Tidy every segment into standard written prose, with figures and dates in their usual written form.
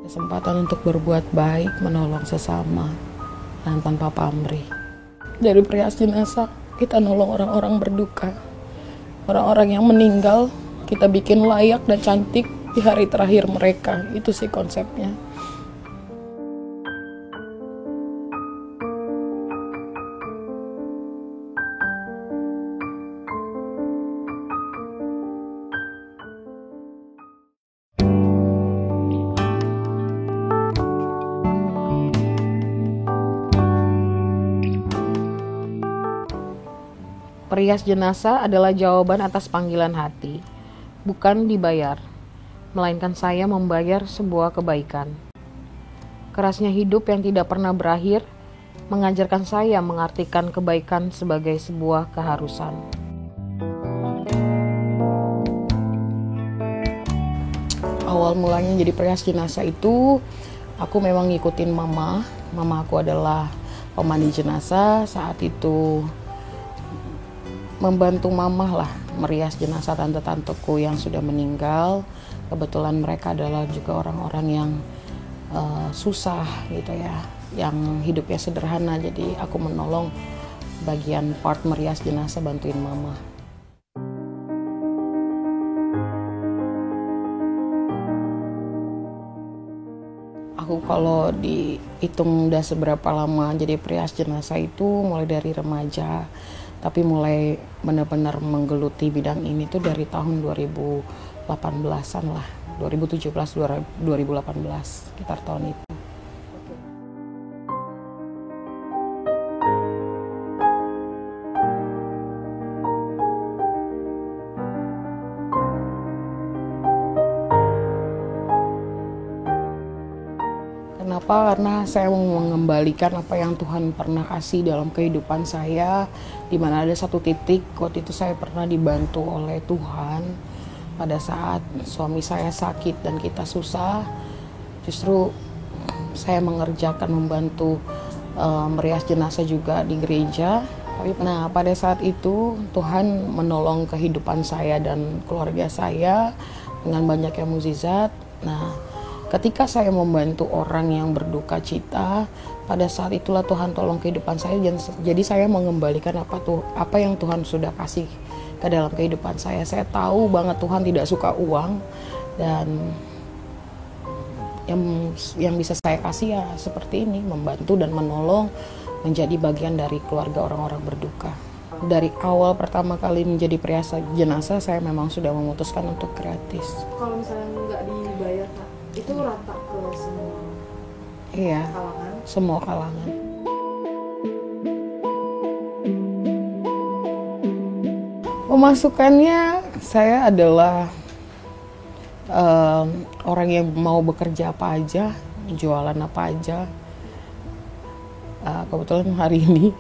Kesempatan untuk berbuat baik, menolong sesama, dan tanpa pamrih. Dari perias jenazah, kita nolong orang-orang berduka. Orang-orang yang meninggal, kita bikin layak dan cantik di hari terakhir mereka. Itu sih konsepnya. Perias jenazah adalah jawaban atas panggilan hati, bukan dibayar, melainkan saya membayar sebuah kebaikan. Kerasnya hidup yang tidak pernah berakhir mengajarkan saya mengartikan kebaikan sebagai sebuah keharusan. Awal mulanya jadi perias jenazah itu, aku memang ngikutin mama. Mama aku adalah pemandi jenazah. Saat itu membantu mamah lah merias jenazah tante-tanteku yang sudah meninggal. Kebetulan mereka adalah juga orang-orang yang susah gitu ya, yang hidupnya sederhana. Jadi aku menolong bagian part merias jenazah, bantuin mama. Aku kalau dihitung udah seberapa lama jadi perias jenazah itu mulai dari remaja. Tapi mulai benar-benar menggeluti bidang ini tuh dari tahun 2018-an lah. 2017, 2018, sekitar tahun itu. Kenapa? Karena saya mau mengembalikan apa yang Tuhan pernah kasih dalam kehidupan saya, di mana ada satu titik waktu itu saya pernah dibantu oleh Tuhan pada saat suami saya sakit dan kita susah. Justru saya mengerjakan membantu merias jenazah juga di gereja. Nah, pada saat itu Tuhan menolong kehidupan saya dan keluarga saya dengan banyaknya mukjizat. Nah, ketika saya membantu orang yang berduka cita, pada saat itulah Tuhan tolong kehidupan saya. Jadi saya mengembalikan apa yang Tuhan sudah kasih ke dalam kehidupan saya. Saya tahu banget Tuhan tidak suka uang, dan yang bisa saya kasih ya seperti ini, membantu dan menolong, menjadi bagian dari keluarga orang-orang berduka. Dari awal pertama kali menjadi perias jenazah, saya memang sudah memutuskan untuk gratis. Kalau misalnya nggak dibayar, Kak, itu rata ke semua kalangan? Semua kalangan. Pemasukannya, saya adalah orang yang mau bekerja apa aja, jualan apa aja. Kebetulan hari ini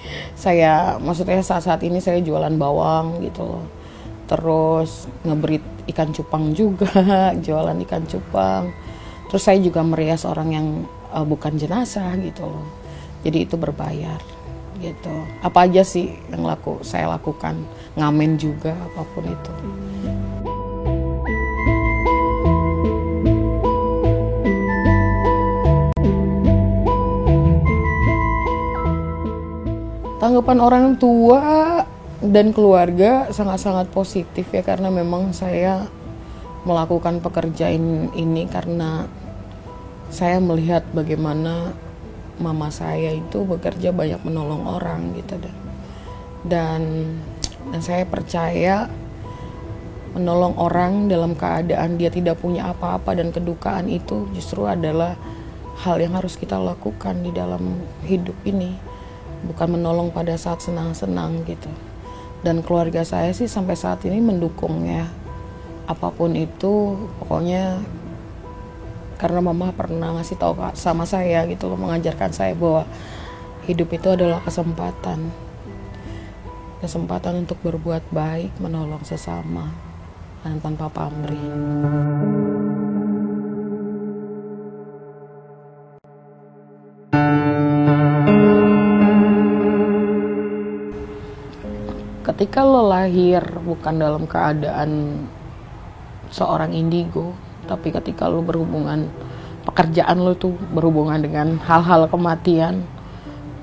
maksudnya saat ini saya jualan bawang gitu loh. Terus ngebreed ikan cupang juga, jualan ikan cupang. Terus saya juga merias orang yang bukan jenazah gitu loh. Jadi itu berbayar gitu. Apa aja sih yang saya lakukan, ngamen juga, apapun itu. Tanggapan orang tua dan keluarga sangat-sangat positif ya, karena memang saya melakukan pekerjaan ini karena saya melihat bagaimana mama saya itu bekerja banyak menolong orang gitu, dan saya percaya menolong orang dalam keadaan dia tidak punya apa-apa dan kedukaan itu justru adalah hal yang harus kita lakukan di dalam hidup ini, bukan menolong pada saat senang-senang gitu. Dan keluarga saya sih sampai saat ini mendukung ya, apapun itu pokoknya, karena mama pernah ngasih tahu sama saya gitu loh, mengajarkan saya bahwa hidup itu adalah kesempatan untuk berbuat baik, menolong sesama, dan tanpa pamrih. Ketika lo lahir bukan dalam keadaan seorang indigo, tapi ketika lo berhubungan pekerjaan lo tuh berhubungan dengan hal-hal kematian,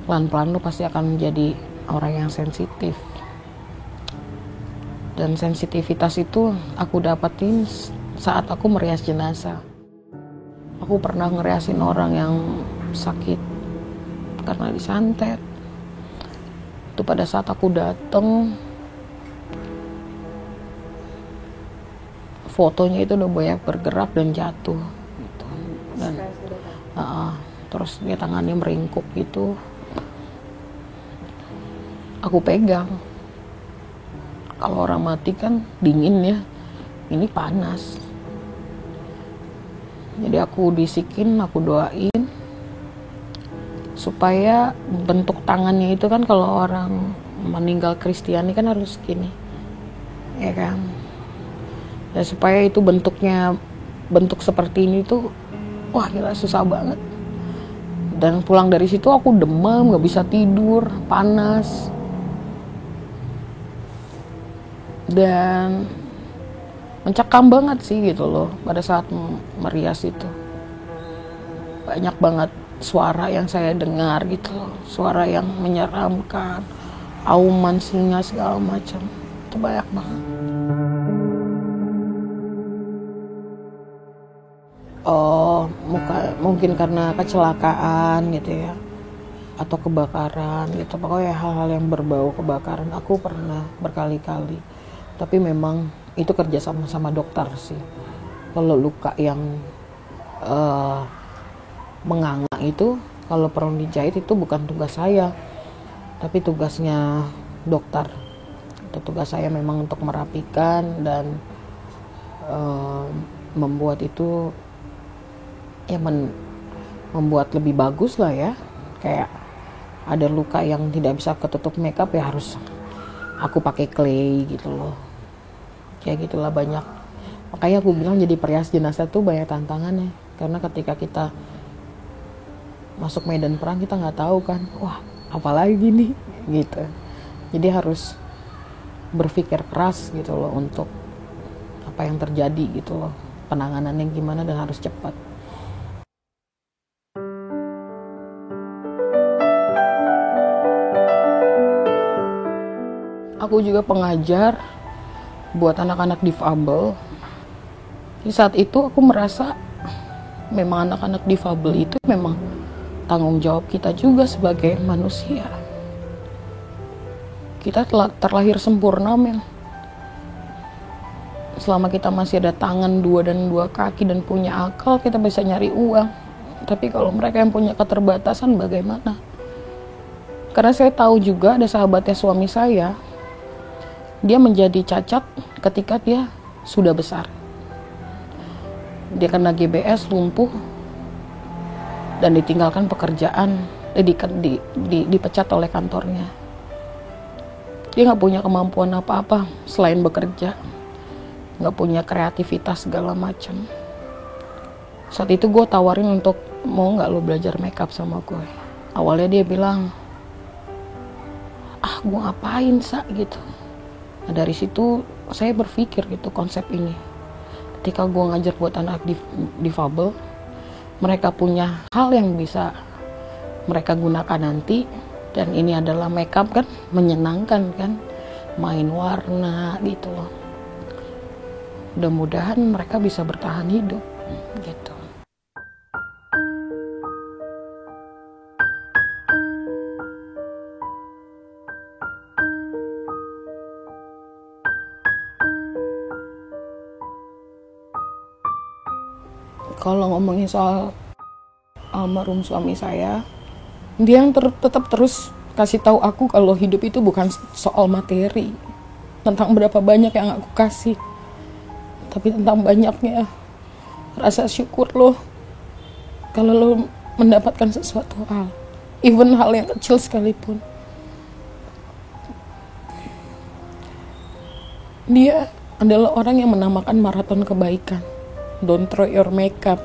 pelan-pelan lo pasti akan menjadi orang yang sensitif. Dan sensitivitas itu aku dapetin saat aku merias jenazah. Aku pernah ngeriasin orang yang sakit karena disantet. Itu pada saat aku dateng, fotonya itu udah banyak bergerak dan jatuh gitu. Dan terus dia tangannya meringkuk gitu. Aku pegang. Kalau orang mati kan dingin ya, ini panas. Jadi aku bisikin, aku doain supaya bentuk tangannya itu kan kalau orang meninggal Kristiani kan harus gini, ya kan? Ya supaya itu bentuk seperti ini tuh, wah gila susah banget. Dan pulang dari situ aku demam, nggak bisa tidur, panas. Dan mencekam banget sih gitu loh pada saat merias itu. Banyak banget suara yang saya dengar gitu loh, suara yang menyeramkan, auman singa segala macam. Itu banyak banget. Oh, mungkin karena kecelakaan gitu ya, atau kebakaran gitu. Pokoknya hal-hal yang berbau kebakaran aku pernah berkali-kali. Tapi memang itu kerja sama dokter sih. Kalau luka yang menganga itu, kalau perlu dijahit itu bukan tugas saya, tapi tugasnya dokter. Itu tugas saya memang untuk merapikan dan membuat itu ya membuat lebih bagus lah ya. Kayak ada luka yang tidak bisa ketutup makeup ya harus aku pakai clay gitu loh. Kayak gitulah banyak. Makanya aku bilang jadi perias jenazah tuh banyak tantangannya. Karena ketika kita masuk medan perang kita nggak tahu kan, wah apalagi nih gitu. Jadi harus berpikir keras gitu loh untuk apa yang terjadi gitu loh. Penanganannya gimana dan harus cepat. Aku juga pengajar buat anak-anak difabel. Di saat itu aku merasa memang anak-anak difabel itu memang tanggung jawab kita juga sebagai manusia. Kita terlahir sempurna men. Selama kita masih ada tangan 2 dan 2 kaki dan punya akal, kita bisa nyari uang. Tapi kalau mereka yang punya keterbatasan bagaimana? Karena saya tahu juga ada sahabatnya suami saya, dia menjadi cacat ketika dia sudah besar. Dia kena GBS, lumpuh, dan ditinggalkan pekerjaan, dipecat oleh kantornya. Dia nggak punya kemampuan apa-apa selain bekerja, nggak punya kreativitas segala macam. Saat itu gue tawarin untuk mau nggak lo belajar makeup sama gue. Awalnya dia bilang, gue ngapain gitu. Nah dari situ saya berpikir gitu konsep ini. Ketika gue ngajar buat anak difabel, mereka punya hal yang bisa mereka gunakan nanti. Dan ini adalah makeup kan, menyenangkan kan, main warna gitu loh. Mudah-mudahan mereka bisa bertahan hidup gitu. Kalau ngomongin soal almarhum suami saya, dia yang tetap terus kasih tahu aku kalau hidup itu bukan soal materi, tentang berapa banyak yang aku kasih, tapi tentang banyaknya rasa syukur lo kalau lo mendapatkan sesuatu hal, even hal yang kecil sekalipun. Dia adalah orang yang menamakan maraton kebaikan. Don't throw your makeup.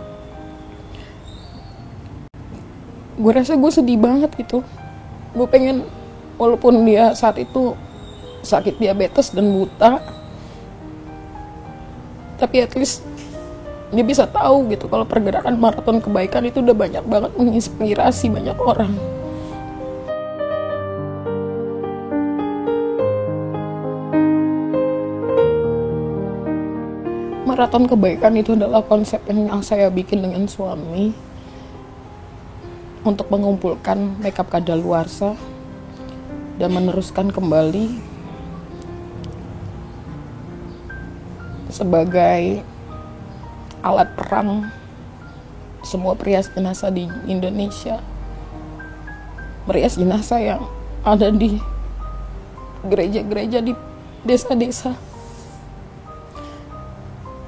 Gue rasa gue sedih banget gitu. Gue pengen, walaupun dia saat itu sakit diabetes dan buta, tapi at least dia bisa tahu gitu kalau pergerakan Maraton Kebaikan itu udah banyak banget menginspirasi banyak orang. Maraton Kebaikan itu adalah konsep yang saya bikin dengan suami untuk mengumpulkan makeup kadaluarsa dan meneruskan kembali sebagai alat perang semua perias jenazah di Indonesia, perias jenazah yang ada di gereja-gereja di desa-desa,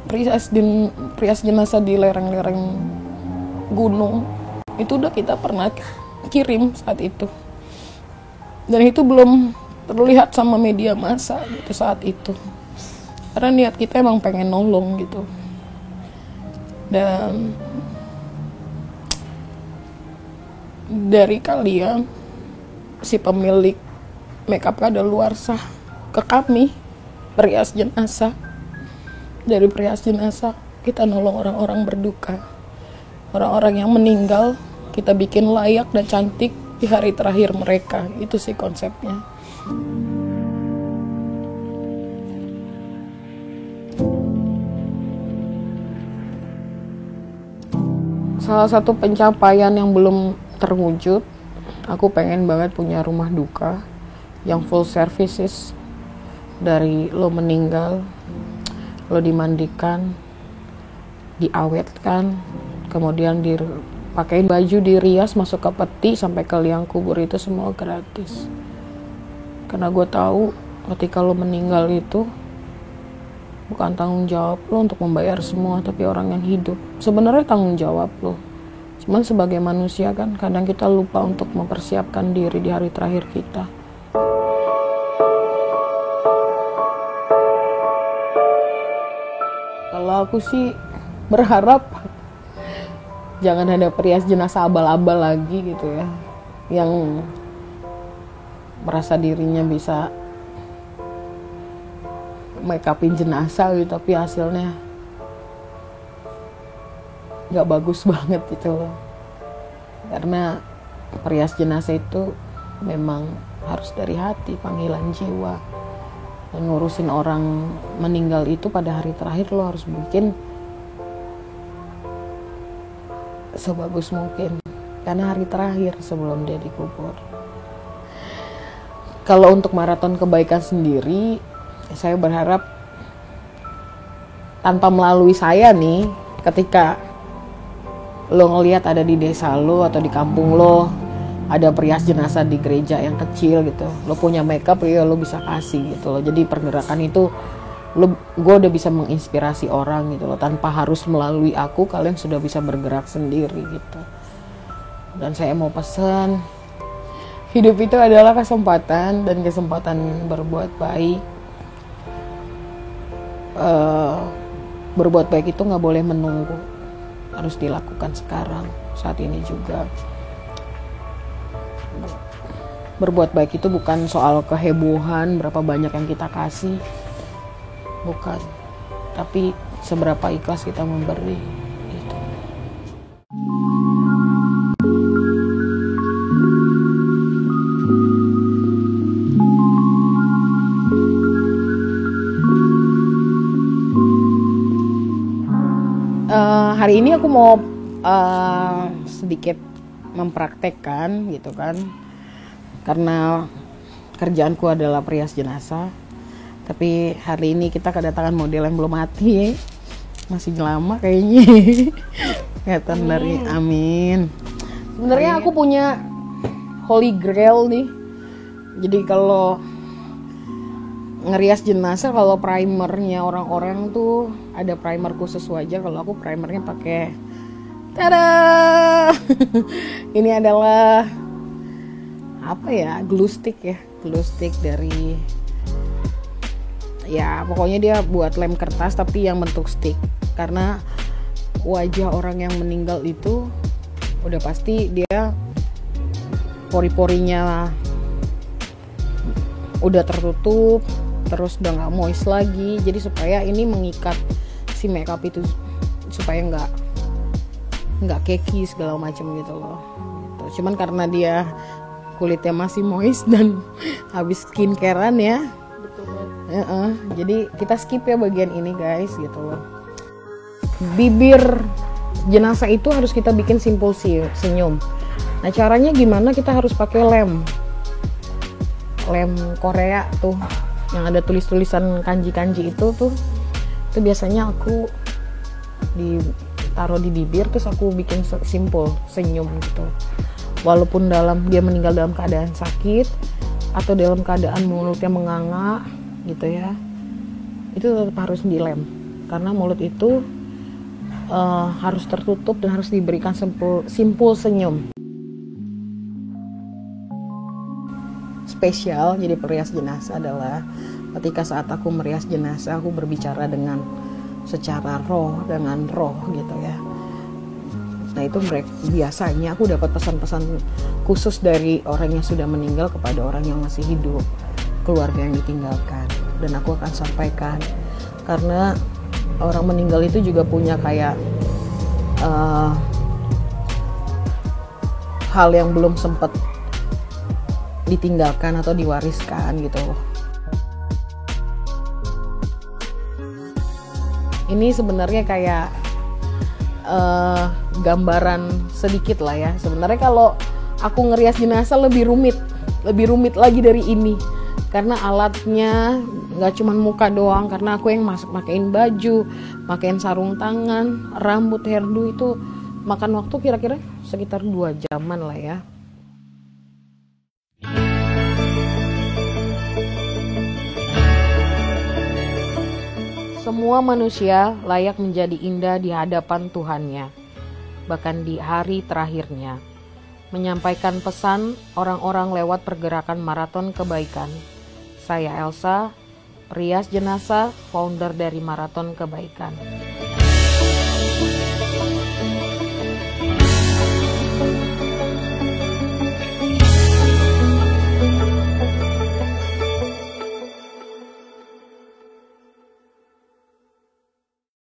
perias jenazah di lereng-lereng gunung. Itu udah kita pernah kirim saat itu, dan itu belum terlihat sama media massa gitu saat itu, karena niat kita emang pengen nolong gitu. Dan dari kalian, si pemilik makeup kadaluarsa, ke kami perias jenazah, dari perias jenazah kita nolong orang-orang berduka, orang-orang yang meninggal kita bikin layak dan cantik di hari terakhir mereka. Itu sih konsepnya. Salah satu pencapaian yang belum terwujud, aku pengen banget punya rumah duka yang full services. Dari lo meninggal, lo dimandikan, diawetkan, kemudian dipakein baju, dirias, masuk ke peti, sampai ke liang kubur, itu semua gratis. Karena gue tahu ketika lo meninggal itu bukan tanggung jawab lo untuk membayar semua, tapi orang yang hidup. Sebenarnya tanggung jawab lo, cuman sebagai manusia kan kadang kita lupa untuk mempersiapkan diri di hari terakhir kita. Kalau aku sih berharap jangan ada perias jenazah abal-abal lagi gitu ya, yang merasa dirinya bisa make upin jenazah gitu, tapi hasilnya gak bagus banget gitu loh. Karena perias jenazah itu memang harus dari hati, panggilan jiwa. Dan ngurusin orang meninggal itu pada hari terakhir lo harus bikin sebagus mungkin, karena hari terakhir sebelum dia dikubur. Kalau untuk Maraton Kebaikan sendiri, saya berharap tanpa melalui saya nih, ketika lo ngelihat ada di desa lo atau di kampung lo ada perias jenazah di gereja yang kecil gitu, lo punya makeup, ya lo bisa kasih gitu loh. Jadi pergerakan itu gue udah bisa menginspirasi orang gitu loh, tanpa harus melalui aku, kalian sudah bisa bergerak sendiri gitu. Dan saya mau pesan, hidup itu adalah kesempatan, dan kesempatan berbuat baik. Berbuat baik itu nggak boleh menunggu, harus dilakukan sekarang, saat ini juga. Berbuat baik itu bukan soal kehebohan, berapa banyak yang kita kasih, bukan, tapi seberapa ikhlas kita memberi gitu. Hari ini aku mau sedikit mempraktekkan gitu kan, karena kerjaanku adalah perias jenazah. Tapi hari ini kita kedatangan model yang belum mati, masih lama kayaknya. Kelihatan dari amin. Sebenarnya aku punya holy grail nih. Jadi kalau ngerias jenazah, kalau primernya orang-orang tuh ada primer khusus wajah. Kalau aku primernya pakai, tada, ini adalah apa ya, glue stick ya, glue stick dari, ya pokoknya dia buat lem kertas tapi yang bentuk stick. Karena wajah orang yang meninggal itu udah pasti dia pori-porinya udah tertutup, terus udah nggak moist lagi. Jadi supaya ini mengikat si makeup itu, supaya nggak keki segala macam gitu loh. Gitu. Cuman karena dia kulitnya masih moist dan habis skincarean ya. Betul. Jadi kita skip ya bagian ini guys gitu loh. Bibir jenazah itu harus kita bikin simpul senyum. Nah caranya gimana? Kita harus pakai lem Korea tuh yang ada tulisan kanji-kanji itu biasanya aku ditaruh di bibir, terus aku bikin simpul senyum gitu. Walaupun dia meninggal dalam keadaan sakit atau dalam keadaan mulutnya menganga gitu ya, itu tetap harus dilem karena mulut itu harus tertutup dan harus diberikan simpul senyum. Spesial jadi perias jenazah adalah ketika saat aku merias jenazah, aku berbicara secara dengan roh gitu ya. Nah itu biasanya aku dapat pesan-pesan khusus dari orang yang sudah meninggal kepada orang yang masih hidup, keluarga yang ditinggalkan, dan aku akan sampaikan karena orang meninggal itu juga punya kayak hal yang belum sempat ditinggalkan atau diwariskan gitu. Ini sebenarnya kayak gambaran sedikit lah ya. Sebenarnya kalau aku ngerias jenazah lebih rumit lagi dari ini. Karena alatnya nggak cuma muka doang, karena aku yang makain baju, makain sarung tangan, rambut, hairdo itu makan waktu kira-kira sekitar 2 jaman lah ya. Semua manusia layak menjadi indah di hadapan Tuhannya, bahkan di hari terakhirnya. Menyampaikan pesan orang-orang lewat pergerakan maraton kebaikan. Saya Elsa, perias jenazah, founder dari Maraton Kebaikan.